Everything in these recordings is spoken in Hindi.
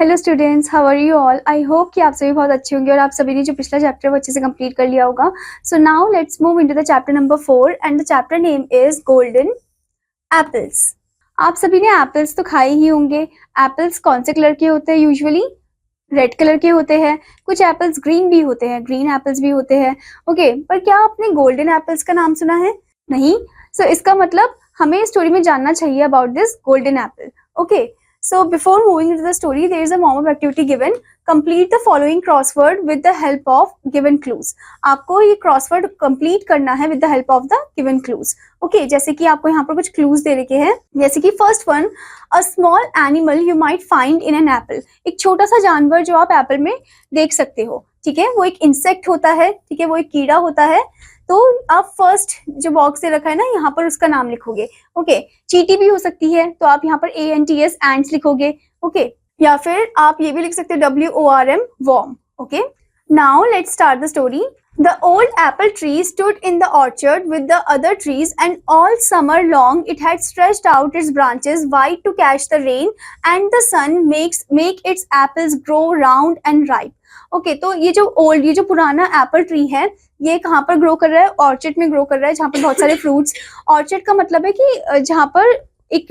Hello students, how are you all. I hope कि आप सभी बहुत अच्छे होंगे और आप सभी ने जो पिछला चैप्टर वो अच्छे से कंप्लीट कर लिया होगा। So now let's move into the chapter number 4 and the chapter name is golden apples. आप सभी ने एप्पल्स तो खाए ही होंगे। एप्पल्स कौन से कलर के होते हैं? यूजुअली रेड कलर के होते हैं। कुछ एप्पल्स ग्रीन भी होते हैं, ग्रीन एप्पल्स भी होते हैं। ओके, पर क्या आपने गोल्डन एप्पल्स का नाम सुना है? नहीं। सो इसका मतलब हमें स्टोरी में जानना चाहिए about this golden Apple. Okay, so before moving into the story, there is a warm-up activity given. Complete the following crossword with the help of given clues. आपको ये crossword complete करना है with the help of the given clues. Okay, जैसे कि आपको यहाँ पर कुछ clues दे रखे हैं, जैसे कि first one, a small animal you might find in an apple. एक छोटा सा जानवर जो आप एप्पल में देख सकते हो, ठीक है, वो एक इंसेक्ट होता है, ठीक है, वो एक कीड़ा होता है। तो आप फर्स्ट जो बॉक्स दे रखा है ना, यहाँ पर उसका नाम लिखोगे। ओके, चींटी भी हो सकती है तो आप यहाँ पर ANTS एंट्स लिखोगे। ओके, या फिर आप ये भी लिख सकते हो WORM worm. Okay, now let's start the story. The old apple tree stood in the orchard with the other trees, and all summer long it had stretched out its branches wide to catch the rain and the sun make its apples grow round and ripe. Okay, तो ये जो पुराना एप्पल ट्री है, ये कहाँ पर ग्रो कर रहा है? ऑर्चर्ड में ग्रो कर रहा है, जहाँ पर बहुत सारे फ्रूट्स। ऑर्चर्ड का मतलब है कि जहाँ पर एक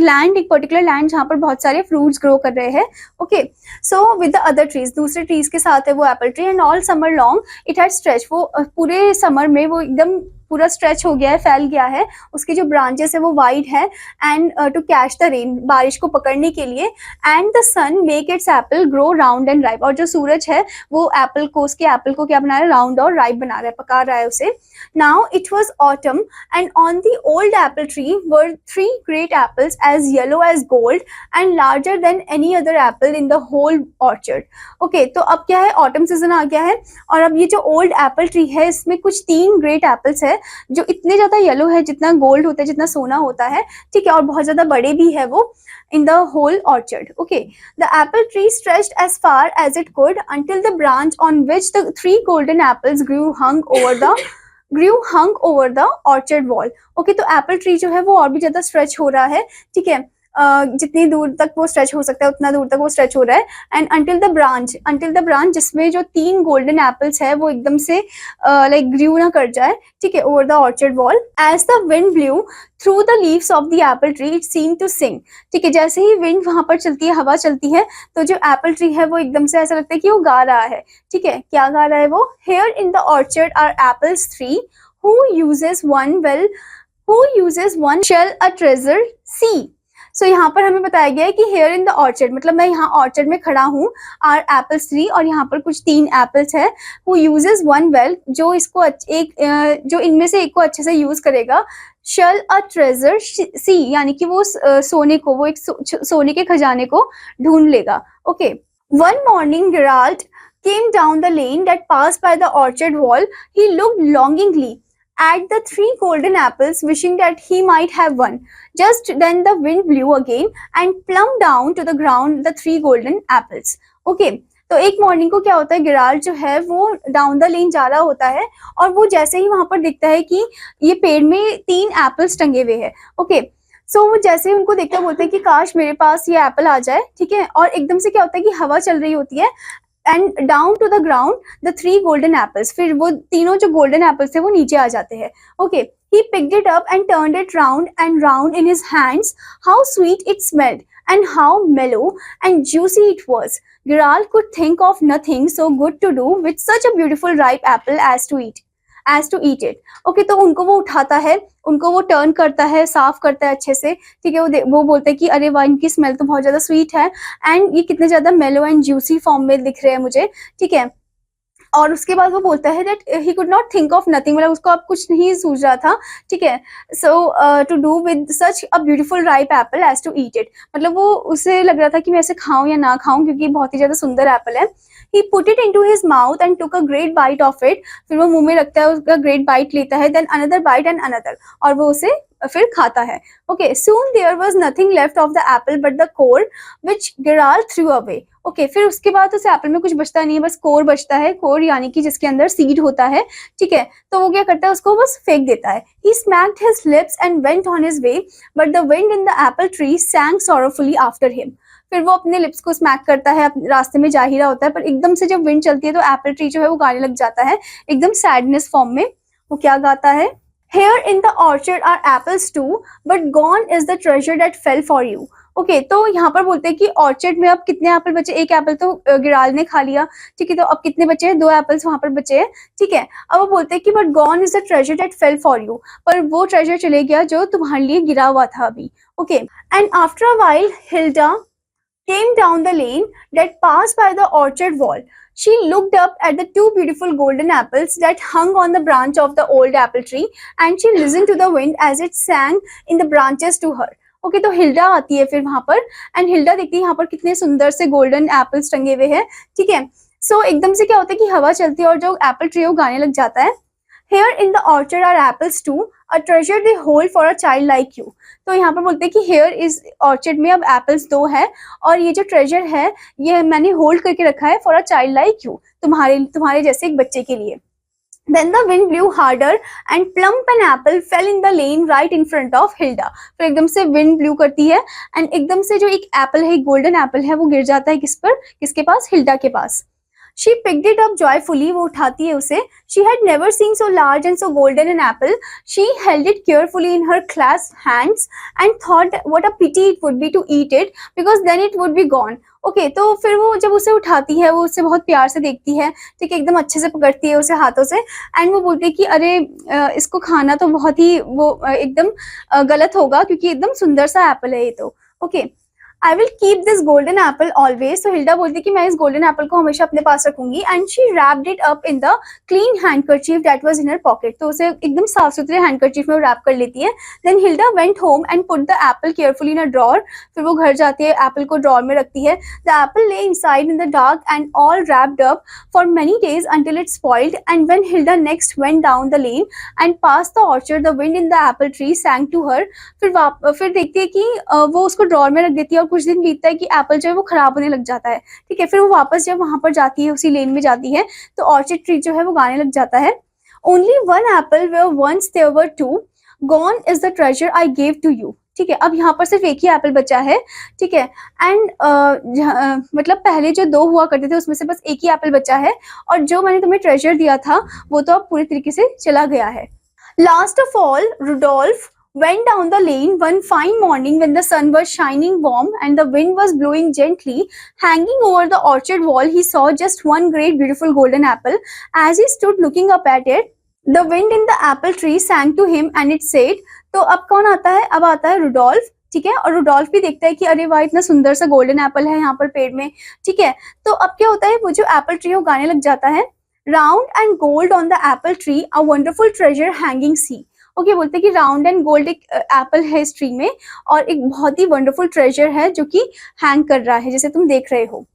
पर्टिकुलर लैंड जहाँ पर बहुत सारे फ्रूट्स ग्रो कर रहे हैं। Okay, so with the other trees, दूसरे ट्रीज के साथ है वो Apple tree. And all summer long it had stretch, वो पूरे समर में वो एकदम पूरा स्ट्रेच हो गया है, फैल गया है। उसकी जो ब्रांचेस है वो वाइड है। And to catch the rain, बारिश को पकड़ने के लिए। And the sun make its apple grow round and ripe, और जो सूरज है वो एप्पल को क्या बना रहा है? राउंड और राइप बना रहा है, पका रहा है उसे। Now it was autumn and on the old Apple tree were 3 great apples as yellow as gold and larger than any other apple in the whole orchard. Okay, तो अब क्या है? ऑटम सीजन आ गया है और अब ये जो ओल्ड एप्पल ट्री है इसमें कुछ 3 ग्रेट एप्पल्स है जो इतने ज्यादा येलो है जितना गोल्ड होता है, जितना सोना होता है, ठीक है, और बहुत ज्यादा बड़े भी है वो in the whole orchard. Okay, the apple tree stretched as far as it could until the branch on which the 3 golden apples hung over the orchard wall. Okay, तो एप्पल ट्री जो है वो और भी ज्यादा स्ट्रेच हो रहा है, ठीक है, जितनी दूर तक वो स्ट्रेच हो सकता है उतना दूर तक वो स्ट्रेच हो रहा है। एंड अंटिल द ब्रांच जिसमें जो 3 गोल्डन एप्पल्स है वो एकदम से लाइक ग्रू ना कर जाए, ठीक है, over the orchard wall. As the wind blew through the leaves of the apple tree it seem to sing, ठीक है, जैसे ही विंड वहां पर चलती है, हवा चलती है, तो जो एप्पल ट्री है वो एकदम से ऐसा लगता है कि वो गा रहा है, ठीक है। क्या गा रहा है वो? Here in the orchard are apples 3 who uses one shall a treasure see. So यहाँ पर हमें बताया गया है कि हेयर इन द ऑर्चर्ड, मतलब मैं यहाँ ऑर्चर्ड में खड़ा हूँ, आर एप्पल्स 3, और यहाँ पर कुछ 3 एप्पल्स है। हु यूजेस वन वेल, जो इसको जो इनमें से एक को अच्छे से यूज करेगा। शल अ ट्रेजर सी, यानी कि वो सोने को, वो एक सोने के खजाने को ढूंढ लेगा। Okay, one morning Geralt came down the lane that passed by the orchard wall. He looked longingly at the 3 golden apples, wishing that he might have one. Just then the wind blew again and plumped down to the ground the 3 golden apples. Okay, तो एक मॉर्निंग को क्या होता है, गिराल्ट जो है वो डाउन द लेन जा रहा होता है और वो जैसे ही वहां पर दिखता है कि ये पेड़ में 3 एप्पल्स टंगे हुए हैं। ओके, सो वो जैसे ही उनको देखता है बोलते हैं कि काश मेरे पास ये एप्पल आ जाए, ठीक है, और एकदम से क्या होता है कि हवा चल रही होती है। And down to the ground the 3 golden apples, फिर वो तीनों जो गोल्डन एप्पल्स थे वो नीचे आ जाते हैं। Okay, he picked it up and turned it round and round in his hands. How sweet it smelled and how mellow and juicy it was. Geralt could think of nothing so good to do with such a beautiful ripe apple as to eat it. Okay, तो उनको वो उठाता है, उनको वो टर्न करता है, साफ करता है अच्छे से, ठीक है, वो बोलते हैं कि अरे वाह, इनकी स्मेल तो बहुत ज्यादा स्वीट है एंड ये कितने ज्यादा मेलो एंड जूसी फॉर्म में दिख रहे हैं मुझे, ठीक है। और उसके बाद वो बोलता है that he could not think of nothing, मतलब उसको अब कुछ नहीं सूझ रहा था, ठीक है। So to do with such a beautiful ripe apple as to eat it, मतलब वो उसे लग रहा था कि मैं इसे खाऊं या ना खाऊं क्योंकि बहुत ही ज्यादा सुंदर एप्पल है। He put it into his mouth and took a great bite of it. फिर वो मुंह में रखता है, उसका great bite लेता है, then another bite and another, और वो उसे फिर खाता है। Okay, soon there was nothing left of the apple but the core which Geralt threw away. Okay, फिर उसके बाद उस एप्पल में कुछ बचता नहीं है, बस कोर बचता है, कोर यानी कि जिसके अंदर सीड होता है, ठीक है। तो वो क्या करता है, उसको बस फेंक देता है। He smacked his lips and went on his way, but the wind in the apple tree sang sorrowfully after him. फिर वो अपने लिप्स को स्मैक करता है, रास्ते में जा ही रहा होता है, पर एकदम से जब विंड चलती है तो एप्पल ट्री जो है वो गाने लग जाता है, एकदम सैडनेस फॉर्म में। वो क्या गाता है, Here in the orchard are apples too, but gone is the treasure that fell for you. Okay तो यहाँ पर बोलते हैं कि ऑर्चर्ड में अब कितने एप्पल बचे, एक एप्पल तो गिराल ने खा लिया, ठीक है। तो अब कितने बचे हैं, 2 एप्पल्स वहां पर बचे हैं, ठीक है। अब वो बोलते हैं कि but gone is the treasure that fell for you, पर वो ट्रेजर चले गया जो तुम्हारे लिए गिरा हुआ था अभी। Okay, and after a while Hilda came down the lane that passed by the orchard wall. She looked up at the 2 beautiful golden apples that hung on the branch of the old apple tree, and she listened to the wind as it sang in the branches to her. Okay तो हिल्डा आती है फिर वहां पर, एंड हिल्डा देखती है यहाँ पर कितने सुंदर से गोल्डन एप्पल्स टंगे हुए हैं, ठीक है। सो एकदम से क्या होता है कि हवा चलती है और जो एप्पल ट्री है वो गाने लग जाता है, Here in the orchard are apples too, a treasure they hold for a child like you. तो यहाँ पर बोलते हैं कि here is orchard में अब apples 2 है, और ये जो treasure है ये मैंने होल्ड करके रखा है for a child like you, तुम्हारे जैसे एक बच्चे के लिए। Then the wind blew harder and plump an apple fell in the lane right in front of Hilda. फिर एकदम से wind blew करती है and एकदम से जो एक एप्पल है, एक गोल्डन एप्पल है, वो गिर जाता है किस पर, किसके पास, हिल्डा के पास। She picked it up joyfully, वो उठाती है उसे। She had never seen so large and so golden an apple. She held it carefully in her clasped hands and thought what a pity it would be to eat it, because then it would be gone. Okay तो फिर वो जब उसे उठाती है, वो उसे बहुत प्यार से देखती है, ठीक है, एकदम अच्छे से पकड़ती है उसे हाथों से, एंड वो बोलती है कि अरे इसको खाना तो बहुत ही वो एकदम गलत होगा, क्योंकि एकदम सुंदर सा एप्पल है ये तो। Okay, I will keep this golden apple always. तो हिल्डा बोलती है कि मैं इस गोल्डन एप्पल को हमेशा अपने पास रखूंगी। And she wrapped it up in the clean handkerchief that was in her pocket. तो उसे एकदम साफ सुथरे हैंडकरचीफ में रैप कर लेती है। Then Hilda went home and put the apple carefully in a drawer. फिर वो घर जाती है, एप्पल को ड्रॉर में रखती है। The apple lay inside in the dark and all wrapped up for many days until it spoiled. And when Hilda next went down the lane and past the orchard, the wind in the apple tree sang to her. फिर देखती है कि वो उसको ड्रॉर में रख देती है, और कुछ दिन बीतता है कि एप्पल जो है वो खराब होने लग जाता है, ठीक है। फिर वो वापस जब वहां पर जाती है, उसी लेन में जाती है, तो ऑर्चर्ड ट्री जो है वो गाने लग जाता है, only 1 apple where once there were 2, gone is the treasure I gave to you, ठीक है। अब यहाँ पर सिर्फ एक ही एप्पल बचा है, ठीक है, एंड मतलब पहले जो 2 हुआ करते थे उसमें से बस एक ही एप्पल बचा है, और जो मैंने तुम्हें ट्रेजर दिया था वो तो अब पूरी तरीके से चला गया है। Last of all Rudolf went down the lane one fine morning when the sun was shining warm and the wind was blowing gently. Hanging over the orchard wall, he saw just one great beautiful golden apple. As he stood looking up at it, the wind in the apple tree sang to him and it said, तो अब कौन आता है, अब आता है रुडोल्फ, ठीक है। और रुडोल्फ भी देखता है कि अरे वाह इतना सुंदर सा गोल्डन एप्पल है यहाँ पर पेड़ में, ठीक है। तो अब क्या होता है, वो जो एप्पल ट्री वो गाने लग जाता है, round and gold on the apple tree, a wonderful treasure hanging see. Okay बोलते हैं कि राउंड एंड गोल्ड एक एप्पल है इस ट्री में, और एक बहुत ही वंडरफुल ट्रेजर है जो कि हैंग कर रहा है, जैसे तुम देख रहे हो।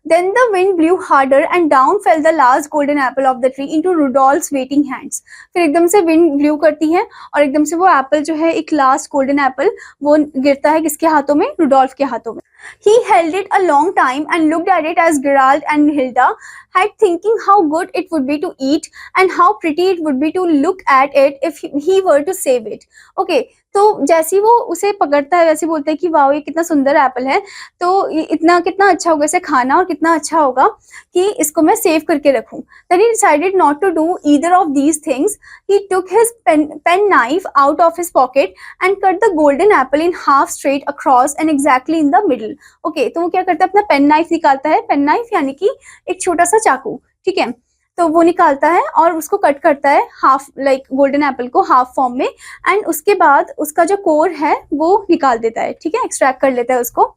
Then the wind blew harder and down fell the last golden apple of the tree into Rudolph's waiting hands. फिर एकदम से विंड ब्लू करती है और एकदम से वो एप्पल जो है, एक लास्ट गोल्डन एप्पल, वो गिरता है किसके हाथों में, रुडोल्फ के हाथों में। He held it a long time and looked at it as Gerald and Hilda had, thinking how good it would be to eat and how pretty it would be to look at it if he were to save it. Okay, तो जैसे वो उसे पकड़ता है वैसे बोलता है कि वाह ये कितना सुंदर एप्पल है, तो इतना कितना अच्छा होगा इसे खाना, और कितना अच्छा होगा कि इसको मैं सेव करके रखूं। Then he decided not to do either of these things. He took his pen knife out of his pocket and cut the golden apple in half straight across and exactly in the middle. Okay, तो वो क्या करता है, अपना पेन नाइफ निकालता है, पेन नाइफ यानी कि एक छोटा सा चाकू, ठीक है। तो वो निकालता है और उसको कट करता है हाफ, लाइक गोल्डन एप्पल को हाफ फॉर्म में, एंड उसके बाद उसका जो कोर है वो निकाल देता है, ठीक है, एक्सट्रैक्ट कर लेता है उसको।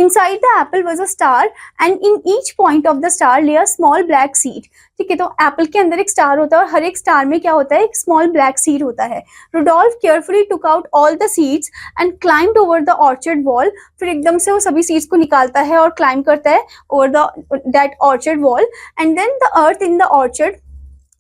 Inside the apple was a star and in each point of the star lay a small black seed. ठीक है, तो एप्पल के अंदर एक स्टार होता है और हर एक स्टार में क्या होता है, एक स्मॉल ब्लैक सीड होता है। Rudolf carefully took out all the seeds and climbed over the orchard wall. फिर एकदम से वो सभी सीड्स को निकालता है और क्लाइम करता है over that orchard wall, and then the earth in the orchard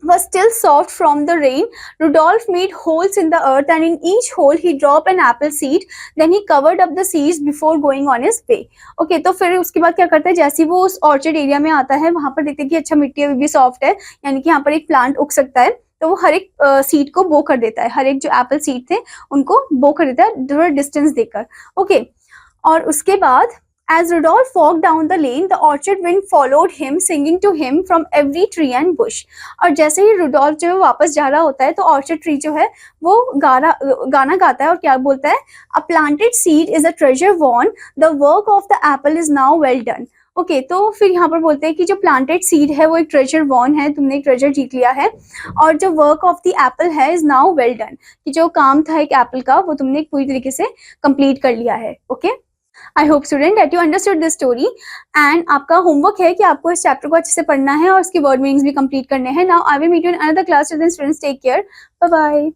was still soft from the rain. Rudolph made holes in the earth and in each hole he dropped an apple seed. Then he covered up the seeds before going on his way. Okay, तो फिर उसके बाद क्या करता है, जैसे ही वो उस ऑर्चर्ड एरिया में आता है वहां पर देखते हैं कि अच्छा मिट्टी अभी भी सॉफ्ट है, यानी कि यहाँ पर एक प्लांट उग सकता है, तो वो हर एक सीड को बो कर देता है, हर एक जो एप्पल सीड थे उनको बो कर देता है थोड़ा डिस्टेंस देकर। ओके, और उसके बाद as Rudolph walked down the lane, the orchard wind followed him, singing to him from every tree and bush. और जैसे ही रुडोल्फ जो है वापस जा रहा होता है तो ऑर्चर्ड ट्री जो है वो गाना गाता है और क्या बोलता है, A planted seed is a treasure won, the work of the apple is now well done. Okay, तो फिर यहाँ पर बोलते हैं कि जो प्लांटेड सीड है वो एक ट्रेजर वॉन है, तुमने एक ट्रेजर जीत लिया है, और जो वर्क ऑफ द एप्पल है इज नाउ वेल डन, कि जो काम था एक एप्पल का वो तुमने पूरी तरीके से कंप्लीट कर लिया है। Okay, I hope student that you understood this story, and आपका होमवर्क है कि आपको इस चैप्टर को अच्छे से पढ़ना है और उसकी वर्ड मीनिंग्स भी कंप्लीट करने हैं। Now I will meet you in another class, till then students take care, bye bye.